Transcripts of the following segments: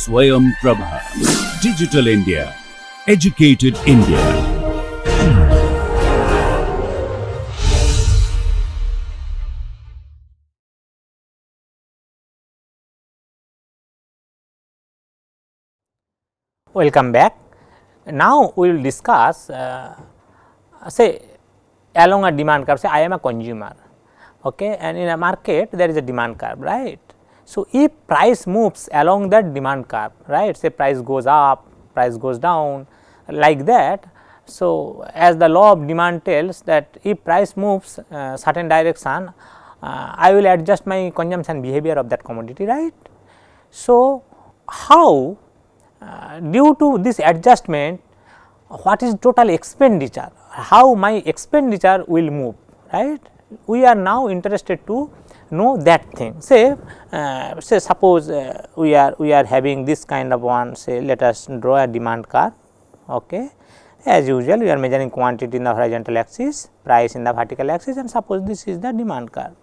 Swayam Prabha. Digital India. Educated India. Welcome back. Now we will discuss say along a demand curve. Say I am a consumer, okay, and in a market there is a demand curve, right. So, if price moves along that demand curve, right, say price goes up, price goes down like that. So, as the law of demand tells that if price moves certain direction, I will adjust my consumption behavior of that commodity, right. So, how due to this adjustment, what is total expenditure, how my expenditure will move, right. We are now interested to know that thing. Say suppose we are having this kind of one, say let us draw a demand curve, okay. As usual we are measuring quantity in the horizontal axis, price in the vertical axis, and suppose this is the demand curve.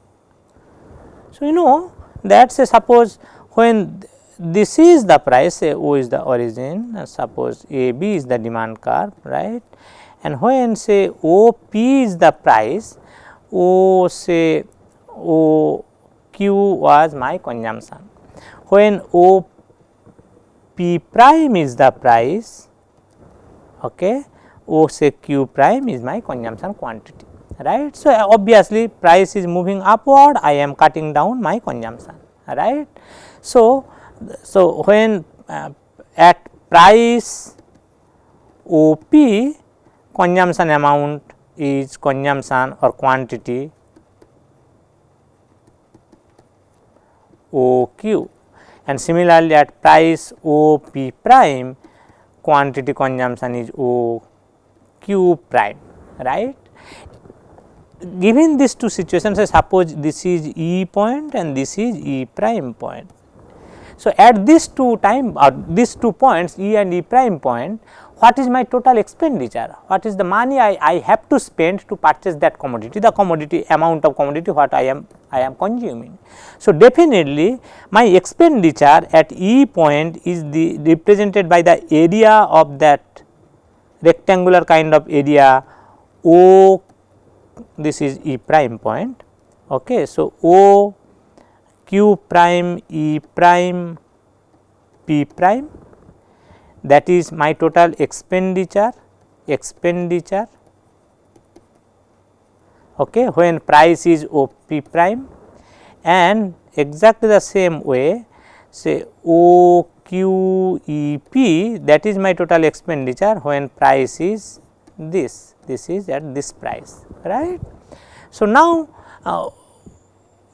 So, you know that say suppose when this is the price, say O is the origin, and suppose A B is the demand curve, right, and when say O P is the price, O say O Q was my consumption. When O P prime is the price, okay, O say Q prime is my consumption quantity, right. So, obviously price is moving upward, I am cutting down my consumption, right. So, when at price O P, consumption amount is consumption or quantity O Q, and similarly at price O P prime, quantity consumption is O Q prime, right. Given these two situations, say suppose this is E point and this is E prime point. So, at these two time or these 2 points E and E prime point, what is my total expenditure, what is the money I have to spend to purchase that commodity, the commodity amount of commodity what I am consuming. So, definitely my expenditure at E point is the represented by the area of that rectangular kind of area O, this is E prime point, okay. So, O Q prime E prime P prime, that is my total expenditure, okay, when price is O P prime, and exactly the same way say O Q E P, that is my total expenditure when price is this is at this price, right. So, now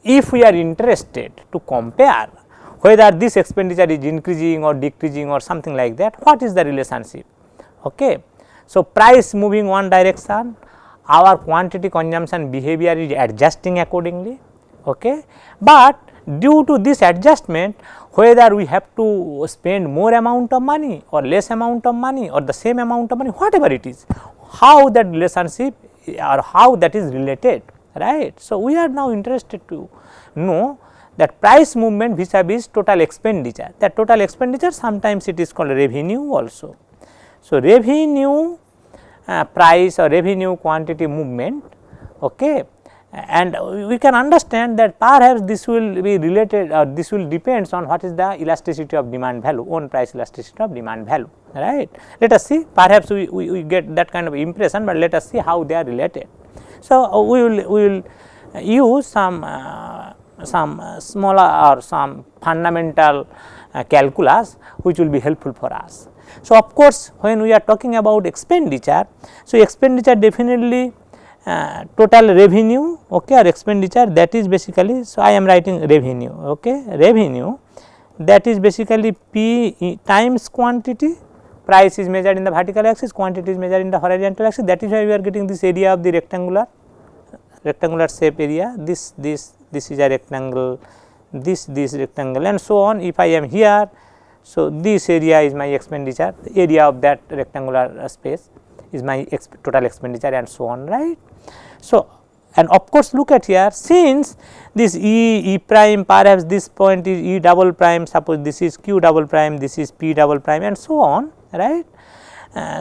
if we are interested to compare whether this expenditure is increasing or decreasing or something like that, what is the relationship, okay. So, price moving one direction, our quantity consumption behavior is adjusting accordingly, okay. But due to this adjustment, whether we have to spend more amount of money or less amount of money or the same amount of money, whatever it is, how that relationship or how that is related, right. So, we are now interested to know that price movement vis-a-vis total expenditure, that total expenditure sometimes it is called revenue also. So, revenue price or revenue quantity movement, okay, and we can understand that perhaps this will be related or this will depends on what is the elasticity of demand value, own price elasticity of demand value, right. Let us see, perhaps we get that kind of impression, but let us see how they are related. So, we will use some smaller or some fundamental calculus which will be helpful for us. So, of course, when we are talking about expenditure, so expenditure definitely total revenue, okay, or expenditure, that is basically, so I am writing revenue, okay, revenue, that is basically P times quantity, price is measured in the vertical axis, quantity is measured in the horizontal axis, that is why we are getting this area of the rectangular shape area, this is a rectangle, this rectangle, and so on. If I am here, so this area is my expenditure, the area of that rectangular space is my total expenditure, and so on, right. So, and of course, look at here, since this E prime, perhaps this point is E double prime, suppose this is Q double prime, this is P double prime and so on, right.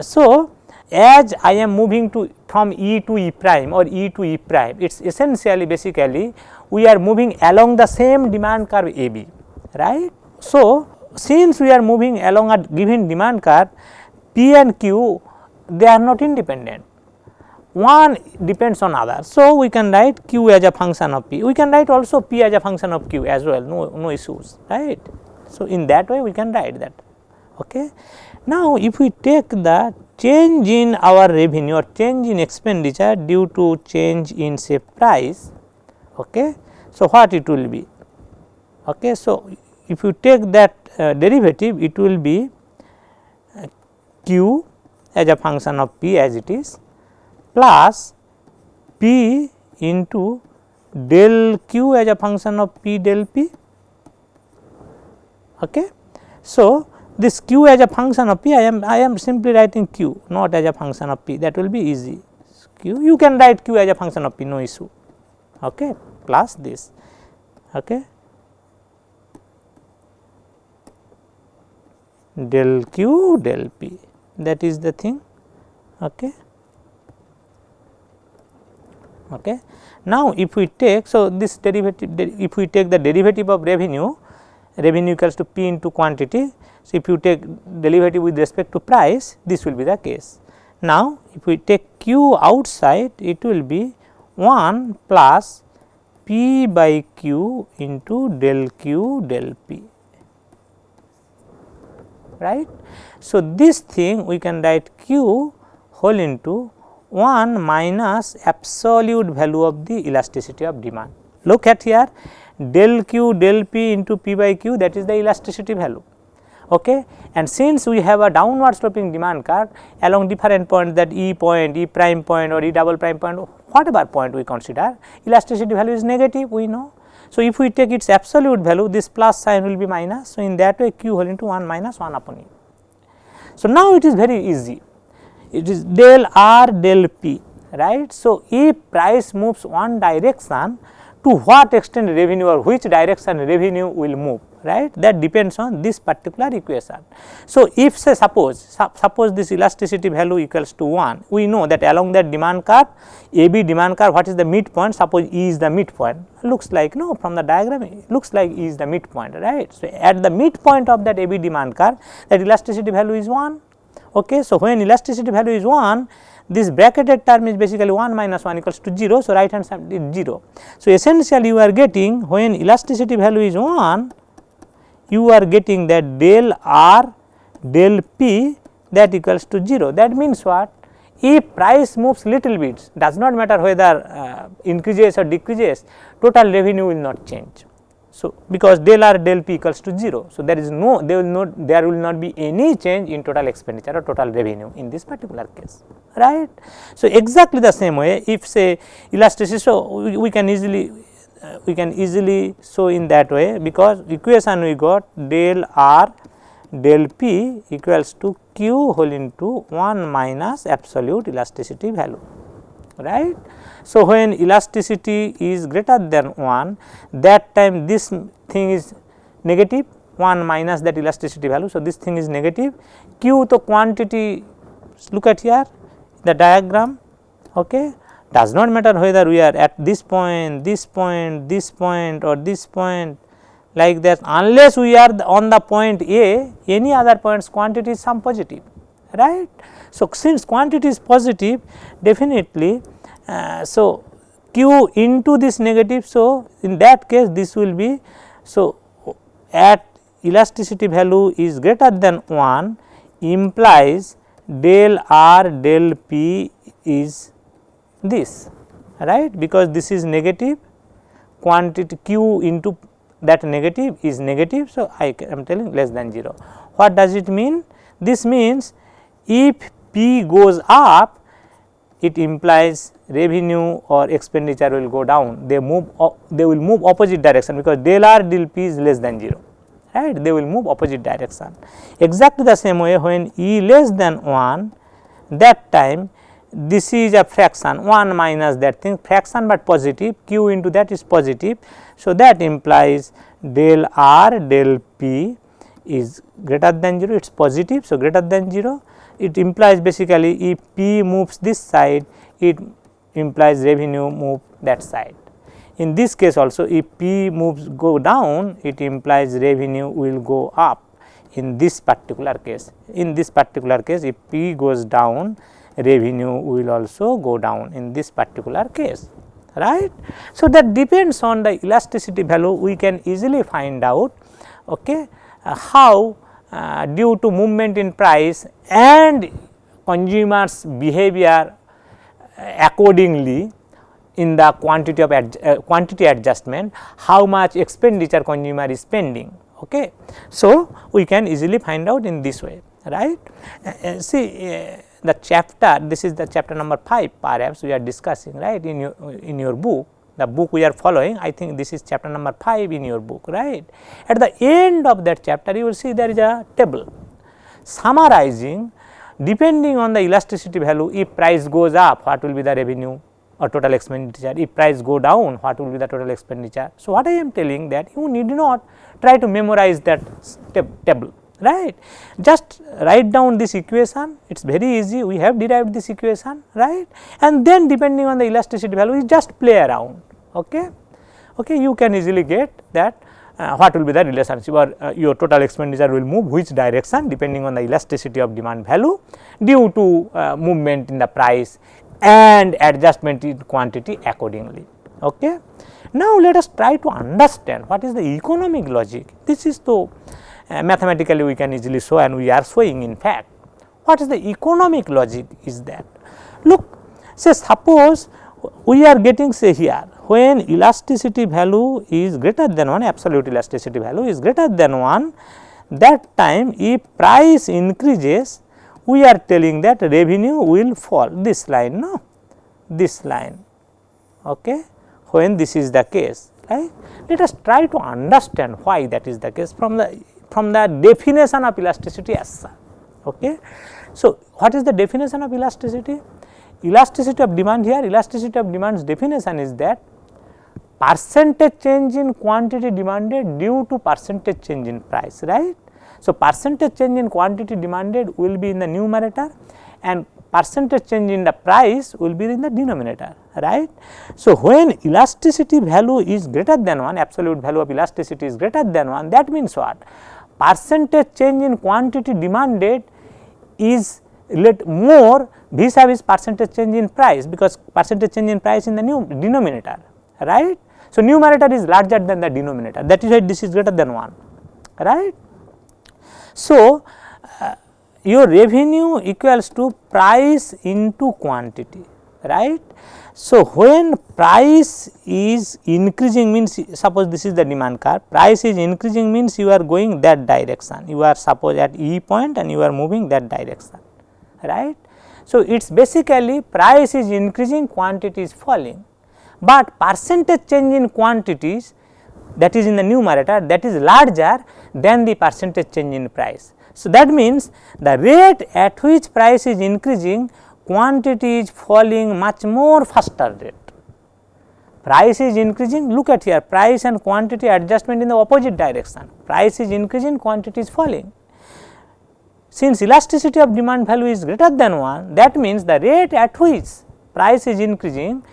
So, as I am moving to from E to E prime or E to E prime, it is essentially basically we are moving along the same demand curve AB, right. So, since we are moving along a given demand curve, P and Q, they are not independent, one depends on other. So, we can write Q as a function of P, we can write also P as a function of Q as well, no issues, right. So, in that way we can write that. Okay. Now, if we take the change in our revenue or change in expenditure due to change in say price, okay. So, what it will be? Okay. So, if you take that derivative, it will be Q as a function of P as it is, plus P into del Q as a function of P del P. Okay. So, this Q as a function of P, I am simply writing Q not as a function of P, that will be easy. Q, you can write Q as a function of P, no issue, okay, plus this, okay, del Q del P, that is the thing. Okay. Okay. Now, if we take, so this derivative, if we take the derivative of revenue equals to P into quantity. So, if you take derivative with respect to price, this will be the case. Now, if we take Q outside, it will be 1 plus P by Q into del Q del P, right. So, this thing we can write Q whole into 1 minus absolute value of the elasticity of demand. Look at here, del Q del P into P by Q, that is the elasticity value. Okay. And since we have a downward sloping demand curve along different points, that E point, E prime point or E double prime point, whatever point we consider, elasticity value is negative, we know. So, if we take its absolute value, this plus sign will be minus. So, in that way Q whole into 1 minus 1 upon E. So, now it is very easy, it is del R del P, right. So, if price moves one direction, to what extent revenue or which direction revenue will move, right, that depends on this particular equation. So, if say suppose this elasticity value equals to 1, we know that along that demand curve, AB demand curve, what is the midpoint, suppose E is the midpoint, looks like, no, from the diagram it looks like E is the midpoint, right. So, at the midpoint of that AB demand curve, that elasticity value is 1. Okay. So, when elasticity value is 1, this bracketed term is basically 1 minus 1 equals to 0. So, right hand side is 0. So, essentially you are getting, when elasticity value is 1, you are getting that del R del P that equals to 0. That means what? If price moves little bit, does not matter whether increases or decreases, total revenue will not change. So, because del R del P equals to 0. So, there is no, there will not be any change in total expenditure or total revenue in this particular case, right. So, exactly the same way, if say elasticity, so we can easily show in that way, because equation we got del R del P equals to Q whole into 1 minus absolute elasticity value, right. So, when elasticity is greater than 1, that time this thing is negative, 1 minus that elasticity value. So, this thing is negative. Q the quantity, look at here the diagram, okay, does not matter whether we are at this point, this point, this point or this point, like that, unless we are on the point A, any other points quantity is some positive, right. So, since quantity is positive, definitely so Q into this negative. So, in that case this will be, so at elasticity value is greater than 1 implies del R del P is this, right, because this is negative, quantity Q into that negative is negative. So, I am telling less than 0. What does it mean? This means if P goes up, it implies revenue or expenditure will go down, they will move opposite direction, because del R del P is less than 0, right, they will move opposite direction. Exactly the same way, when E less than 1, that time this is a fraction 1 minus that thing fraction, but positive, q into that is positive. So, that implies del r del p is greater than 0, it is positive. So, greater than 0, it implies basically if p moves this side, it implies revenue move that side. In this case also, if p moves go down, it implies revenue will go up in this particular case. In this particular case, if p goes down, revenue will also go down in this particular case, right. So, that depends on the elasticity value, we can easily find out okay, how due to movement in price and consumers behavior accordingly in the quantity of quantity adjustment, how much expenditure consumer is spending. Okay. So, we can easily find out in this way, right. See the chapter, this is the chapter number 5 perhaps we are discussing, right, in your book, the book we are following, I think this is chapter number 5 in your book, right. At the end of that chapter you will see there is a table summarizing depending on the elasticity value, if price goes up what will be the revenue or total expenditure, if price go down what will be the total expenditure. So, what I am telling that you need not try to memorize that table, right. Just write down this equation, it is very easy, we have derived this equation, right, and then depending on the elasticity value you just play around. Okay. Okay, you can easily get that what will be the relationship or your total expenditure will move which direction depending on the elasticity of demand value due to movement in the price and adjustment in quantity accordingly. Okay. Now, let us try to understand what is the economic logic. This is the mathematically we can easily show, and we are showing in fact. What is the economic logic is that? Look, say suppose we are getting say here when elasticity value is greater than 1, absolute elasticity value is greater than 1, that time if price increases we are telling that revenue will fall, this line, no, this line, okay, when this is the case, right. Let us try to understand why that is the case from the definition of elasticity as such. Okay. So, what is the definition of elasticity? Elasticity of demand here, elasticity of demand's definition is that percentage change in quantity demanded due to percentage change in price, right. So, percentage change in quantity demanded will be in the numerator and percentage change in the price will be in the denominator, right. So, when elasticity value is greater than 1, absolute value of elasticity is greater than 1, that means what? Percentage change in quantity demanded is more vis-a-vis percentage change in price, because percentage change in price in the denominator, right. So, numerator is larger than the denominator, that is why this is greater than 1, right. So, your revenue equals to price into quantity, right. So, when price is increasing means, suppose this is the demand curve, price is increasing means you are going that direction, you are suppose at E point and you are moving that direction, right. So, it is basically price is increasing, quantity is falling, but percentage change in quantities, that is in the numerator, that is larger than the percentage change in price. So, that means the rate at which price is increasing, quantity is falling much more faster rate. Price is increasing, look at here, price and quantity adjustment in the opposite direction, price is increasing, quantity is falling. Since elasticity of demand value is greater than 1, that means the rate at which price is increasing,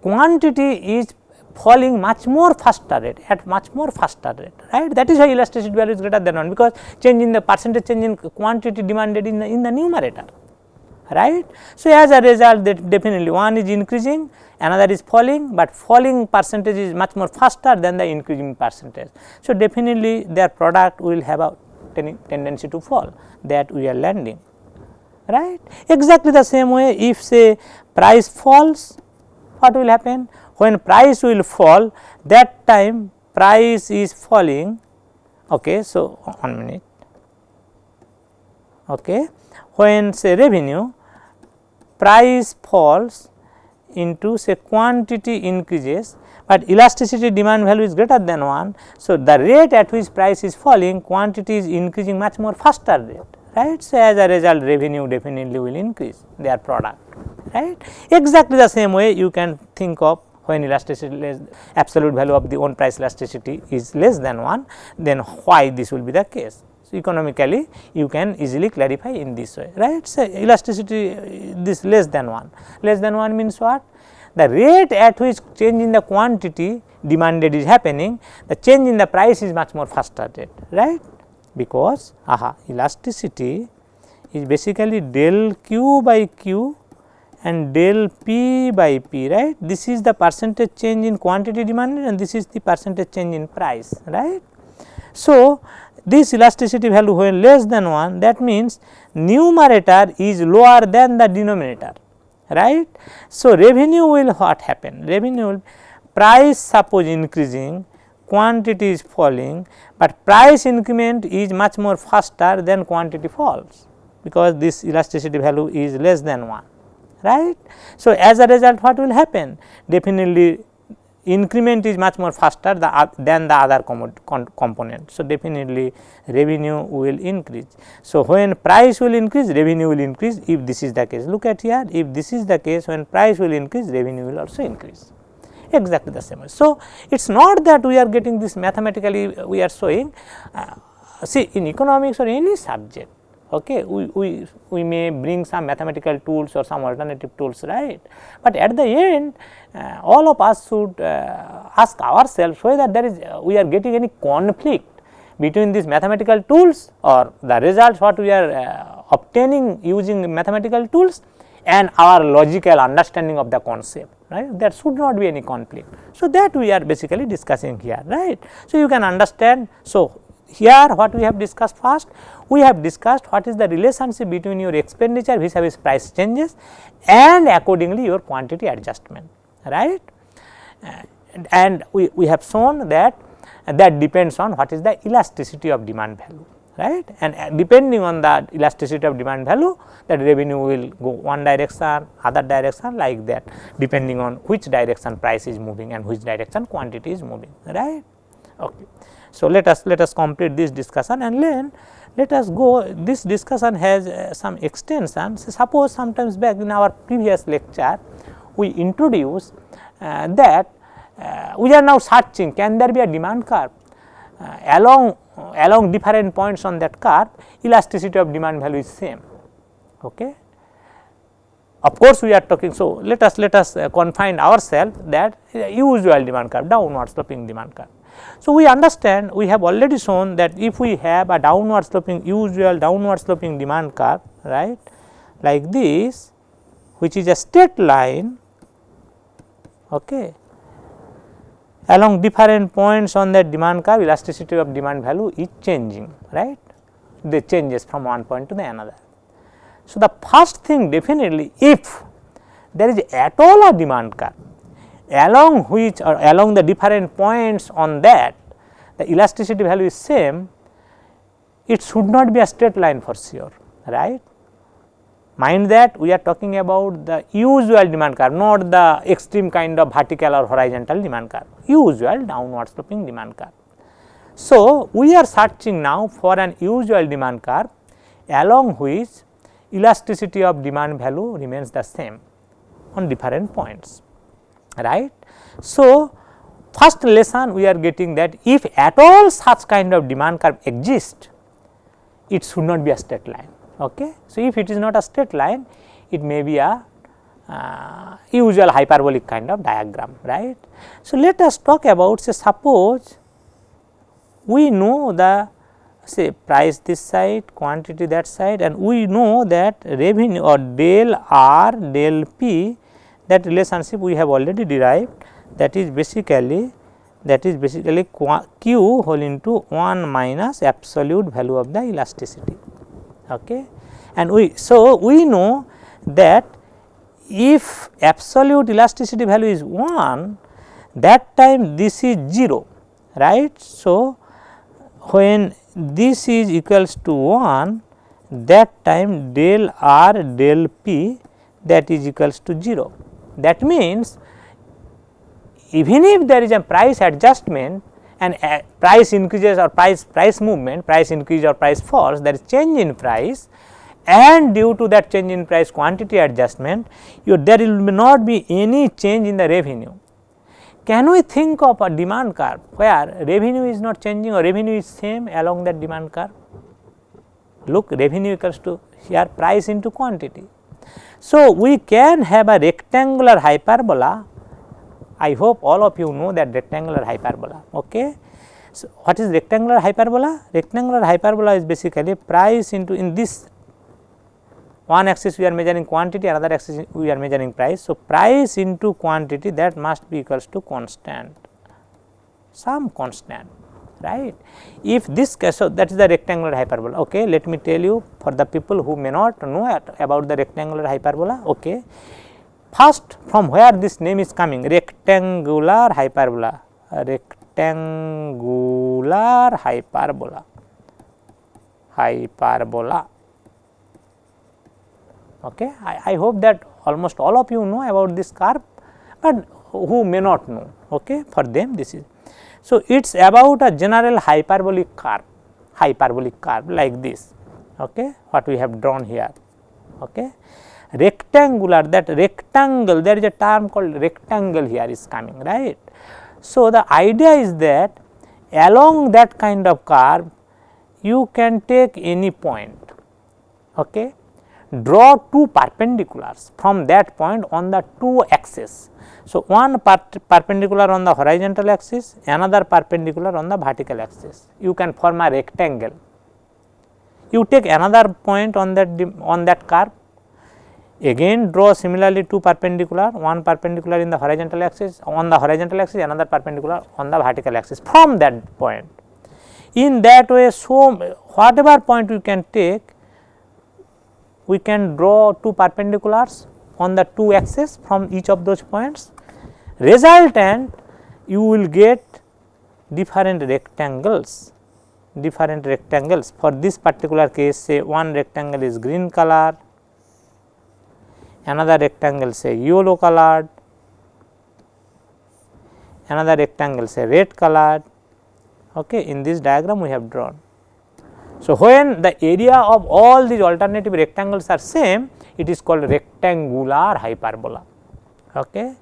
quantity is falling much more faster rate, at much more faster rate, right. That is why elasticity value is greater than 1, because change in the percentage change in quantity demanded in the numerator, right. So, as a result that definitely one is increasing, another is falling, but falling percentage is much more faster than the increasing percentage. So, definitely their product will have a tendency to fall, that we are landing, right. Exactly the same way, if say price falls, what will happen? When price will fall, that time price is falling, okay. So, 1 minute, okay. When say revenue, price falls into say quantity increases, but elasticity demand value is greater than 1. So, the rate at which price is falling, quantity is increasing much more faster rate, right. So, as a result revenue definitely will increase their product, right. Exactly the same way you can think of when elasticity absolute value of the own price elasticity is less than 1, then why this will be the case. So, economically you can easily clarify in this way, right. So, elasticity this less than 1 means what? The rate at which change in the quantity demanded is happening, the change in the price is much more faster rate, right, because elasticity is basically del q by q and del p by p, right. This is the percentage change in quantity demanded and this is the percentage change in price, right. So, this elasticity value when less than 1, that means numerator is lower than the denominator, right. So, revenue will what happen? Revenue will price suppose increasing, quantity is falling, but price increment is much more faster than quantity falls, because this elasticity value is less than 1, right. So, as a result what will happen? Definitely increment is much more faster than the other component. So, definitely revenue will increase. So, when price will increase, revenue will increase if this is the case. Look at here, if this is the case, when price will increase, revenue will also increase, exactly the same way. So, it is not that we are getting this mathematically we are showing, see in economics or any subject, okay, we may bring some mathematical tools or some alternative tools, right, but at the end all of us should ask ourselves whether there is we are getting any conflict between these mathematical tools or the results what we are obtaining using mathematical tools and our logical understanding of the concept, right. There should not be any conflict. So, that we are basically discussing here, right. So, you can understand. So, here what we have discussed first, we have discussed what is the relationship between your expenditure vis-a-vis price changes and accordingly your quantity adjustment, right. And we have shown that depends on what is the elasticity of demand value, right, and depending on the elasticity of demand value, that revenue will go one direction, other direction, like that, depending on which direction price is moving and which direction quantity is moving, right. Okay. So, let us complete this discussion and then let us go. This discussion has some extension. So, suppose sometimes back in our previous lecture we introduced that we are now searching, can there be a demand curve along different points on that curve, elasticity of demand value is same, okay. Of course, we are talking. So, let us confine ourselves that usual demand curve, downward sloping demand curve. So, we understand, we have already shown that if we have a downward sloping usual downward sloping demand curve, right, like this, which is a straight line, okay, along different points on that demand curve, elasticity of demand value is changing, right, they changes from one point to the another. So, the first thing definitely, if there is at all a demand curve along which or along the different points on that the elasticity value is same, it should not be a straight line for sure, right. Mind that we are talking about the usual demand curve, not the extreme kind of vertical or horizontal demand curve, usual downward sloping demand curve. So, we are searching now for an usual demand curve along which elasticity of demand value remains the same on different points, right. So, first lesson we are getting that if at all such kind of demand curve exists, it should not be a straight line, okay. So, if it is not a straight line, it may be a usual hyperbolic kind of diagram, right. So, let us talk about, say suppose we know the say price this side, quantity that side, and we know that revenue or del R del P, that relationship we have already derived, that is basically Q whole into 1 minus absolute value of the elasticity, okay. And we know that if absolute elasticity value is 1, that time this is 0, right. So, when this is equals to 1, that time del R del P that is equals to 0. That means, even if there is a price adjustment and price increases or price movement, price increase or price falls, there is change in price, and due to that change in price quantity adjustment, there will not be any change in the revenue. Can we think of a demand curve where revenue is not changing or revenue is same along that demand curve? Look, revenue equals to here price into quantity. So, we can have a rectangular hyperbola. I hope all of you know that rectangular hyperbola. Okay. So, what is rectangular hyperbola? Rectangular hyperbola is basically price into, in this one axis we are measuring quantity, another axis we are measuring price. So, price into quantity, that must be equals to constant, some constant, right. If this case, so that is the rectangular hyperbola. Okay. Let me tell you for the people who may not know about the rectangular hyperbola. Okay. First, from where this name is coming, rectangular hyperbola, rectangular hyperbola, hyperbola. Okay. I hope that almost all of you know about this curve, but who may not know, okay, for them this is. So, it is about a general hyperbolic curve like this, okay, what we have drawn here. Okay. Rectangular, that rectangle, there is a term called rectangle here is coming, right. So, the idea is that along that kind of curve you can take any point, okay, draw two perpendiculars from that point on the two axes. So, one perpendicular on the horizontal axis, another perpendicular on the vertical axis, you can form a rectangle. You take another point on that curve, again draw similarly two perpendicular, one perpendicular in the horizontal axis, on the horizontal axis, another perpendicular on the vertical axis from that point. In that way, so whatever point we can take, we can draw two perpendiculars on the two axes from each of those points. Resultant, you will get different rectangles. For this particular case, say one rectangle is green color, another rectangle say yellow colored, another rectangle say red colored. Okay, in this diagram we have drawn. So, when the area of all these alternative rectangles are same, it is called rectangular hyperbola. Okay.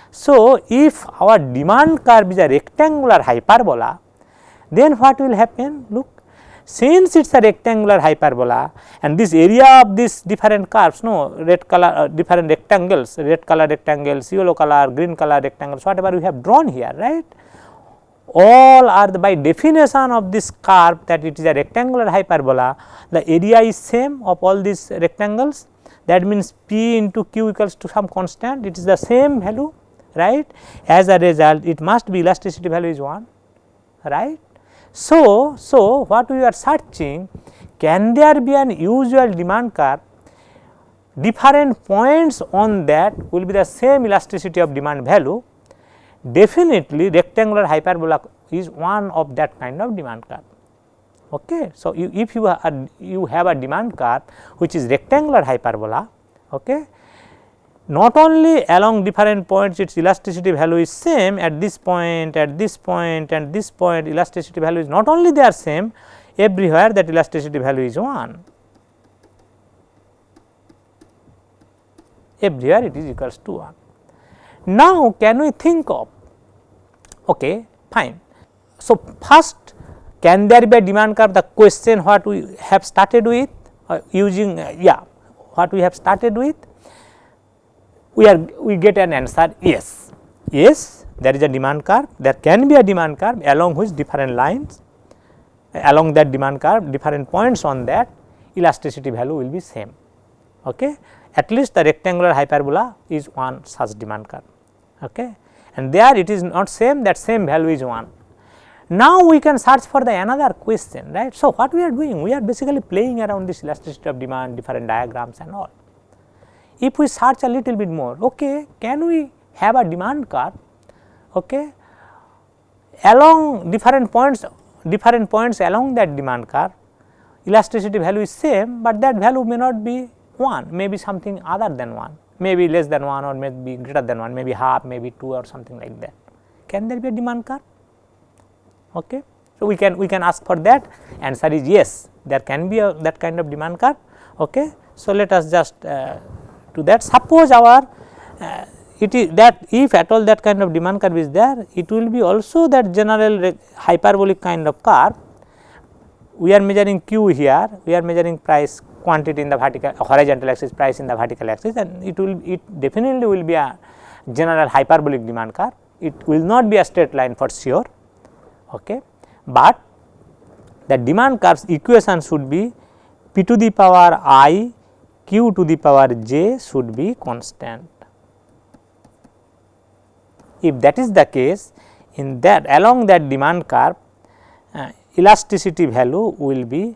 So, if our demand curve is a rectangular hyperbola, then what will happen? Look, since it is a rectangular hyperbola and this area of these different curves, no, red color, different rectangles, red color rectangles, yellow color, green color rectangles, whatever we have drawn here, right, all are by definition of this curve that it is a rectangular hyperbola, the area is same of all these rectangles, that means P into Q equals to some constant, it is the same value, right. As a result, it must be elasticity value is 1, right. So, what we are searching, can there be an usual demand curve, different points on that will be the same elasticity of demand value. Definitely rectangular hyperbola is one of that kind of demand curve. Okay. So, if you have a demand curve which is rectangular hyperbola, okay, not only along different points its elasticity value is same, at this point, at this point and this point elasticity value is not only they are same, everywhere that elasticity value is 1, everywhere it is equals to 1. Now, can we think of, okay, fine. So, first, can there be a demand curve, the question what we have started with using what we have started with, we get an answer yes, there is a demand curve, there can be a demand curve along which different lines, along that demand curve different points on that elasticity value will be same. Okay. At least the rectangular hyperbola is one such demand curve, okay, and there it is not same, that same value is 1. Now, we can search for the another question, right. So, what we are doing? We are basically playing around this elasticity of demand, different diagrams and all. If we search a little bit more, okay, can we have a demand curve, okay, along different points along that demand curve, elasticity value is same, but that value may not be 1, maybe something other than 1, maybe less than 1 or maybe greater than 1, maybe half, maybe 2 or something like that. Can there be a demand curve? Okay. So, we can ask for that, answer is yes, there can be that kind of demand curve Okay. So, let us just do that. Suppose our it is that if at all that kind of demand curve is there, it will be also that general hyperbolic kind of curve. We are measuring Q here, we are measuring price quantity in the vertical horizontal axis, price in the vertical axis, and it definitely will be a general hyperbolic demand curve. It will not be a straight line for sure, okay. But the demand curve's equation should be p to the power I q to the power j should be constant. If that is the case, in that along that demand curve, elasticity value will be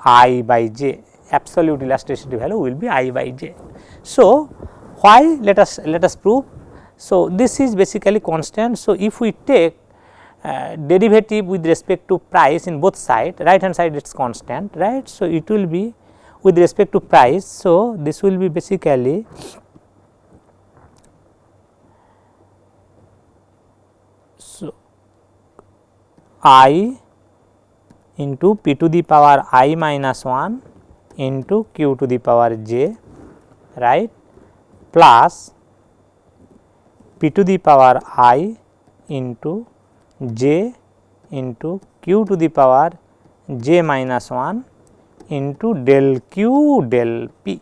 I by j, absolute elasticity value will be I by j. So, why? Let us prove. So, this is basically constant. So, if we take derivative with respect to price in both side, right hand side it is constant, right. So, it will be with respect to price. So, this will be basically I into p to the power I minus 1 into q to the power j, right, plus p to the power I into j into q to the power j minus 1 into del q del p,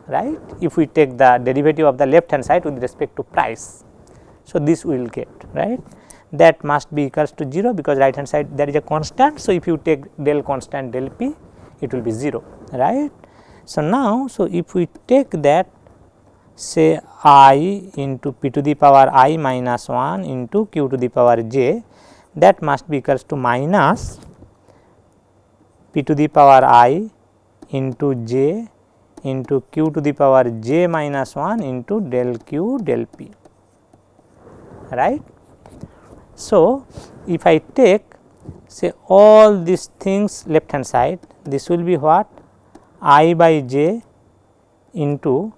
right, if we take the derivative of the left hand side with respect to price. So, this we will get, right, that must be equals to 0 because right hand side there is a constant. So, if you take del constant del p, it will be 0, right. So, now, so if we take that say I into p to the power I minus 1 into q to the power j, that must be equals to minus p to the power I into j into q to the power j minus 1 into del q del p, right. So, if I take say all these things left hand side, this will be what I by j into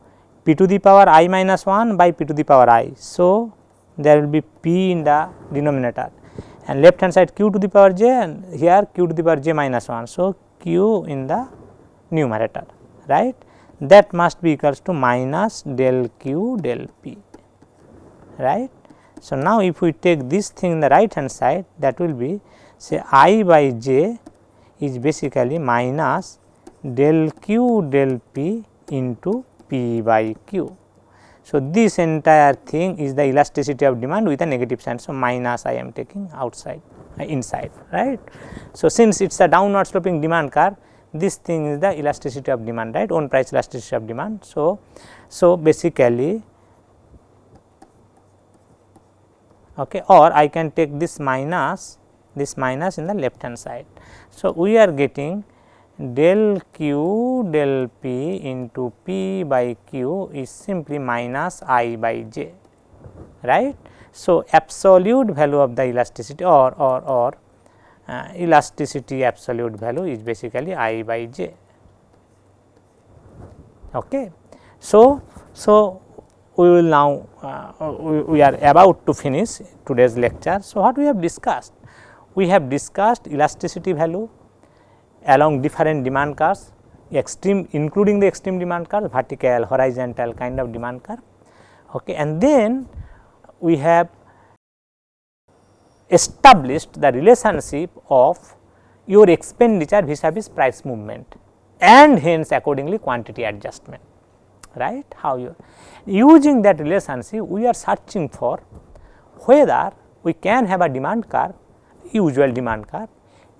p to the power I minus 1 by p to the power I. So, there will be p in the denominator and left hand side q to the power j and here q to the power j minus 1. So, q in the numerator, right, that must be equals to minus del q del p, right. So, now if we take this thing in the right hand side, that will be say I by j is basically minus del q del p into p by q. So, this entire thing is the elasticity of demand with a negative sign. So, minus I am taking outside inside, right. So, since it is a downward sloping demand curve, this thing is the elasticity of demand, right, own price elasticity of demand. So, basically okay, or I can take this minus in the left hand side. So, we are getting del q del p into p by q is simply minus I by j, right. So, absolute value of the elasticity or elasticity absolute value is basically I by j. Okay. So, we will now we are about to finish today's lecture. So, what we have discussed? We have discussed elasticity value along different demand curves, extreme including the extreme demand curve, vertical, horizontal kind of demand curve, okay. And then we have established the relationship of your expenditure vis-a-vis price movement and hence accordingly quantity adjustment, right. How you using that relationship, we are searching for whether we can have a demand curve, usual demand curve,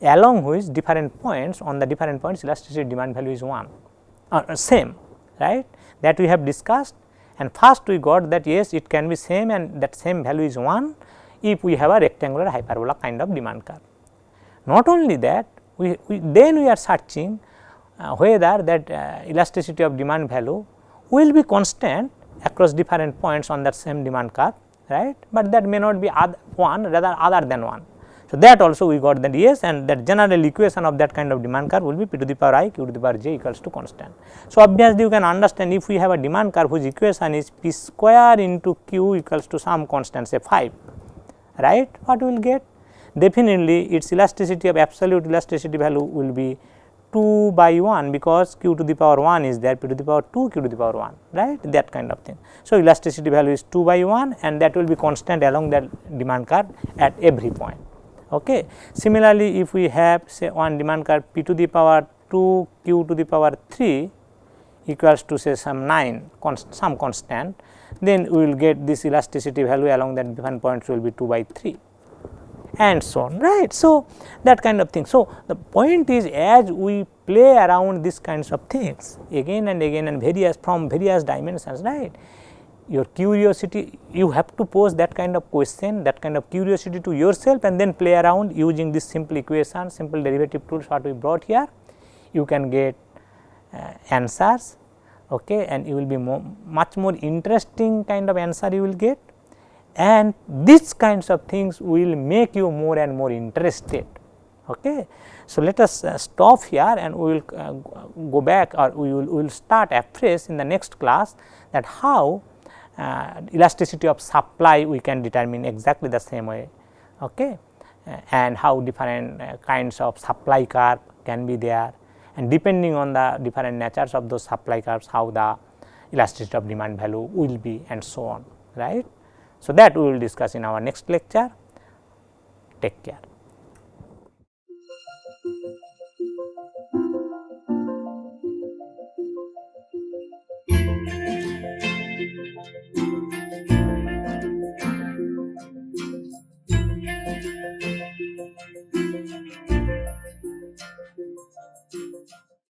along which different points on the different points elasticity demand value is 1 same, right, that we have discussed. And first we got that yes, it can be same and that same value is 1 if we have a rectangular hyperbola kind of demand curve. Not only that, then we are searching whether that elasticity of demand value will be constant across different points on that same demand curve, right, but that may not be 1 rather other than 1. So, that also we got that yes, and that general equation of that kind of demand curve will be p to the power I q to the power j equals to constant. So, obviously, you can understand if we have a demand curve whose equation is p square into q equals to some constant say 5, right, what we will get? Definitely its elasticity of absolute elasticity value will be 2 by 1 because q to the power 1 is there, p to the power 2, q to the power 1, right, that kind of thing. So, elasticity value is 2 by 1 and that will be constant along that demand curve at every point. Okay. Similarly, if we have say one demand curve p to the power 2, q to the power 3 equals to say some 9 some constant, then we will get this elasticity value along that different points will be 2 by 3 and so on, right. So, that kind of thing. So, the point is as we play around these kinds of things again and again and from various dimensions, right, your curiosity, you have to pose that kind of question, that kind of curiosity to yourself and then play around using this simple equation, simple derivative tools what we brought here. You can get answers, okay, and you will be much more interesting kind of answer you will get, and these kinds of things will make you more and more interested. Okay. So, let us stop here and we will go back, or we will start afresh in the next class, that how elasticity of supply we can determine exactly the same way, okay, and how different kinds of supply curve can be there, and depending on the different natures of those supply curves, how the elasticity of demand value will be and so on, right. So, that we will discuss in our next lecture. Take care.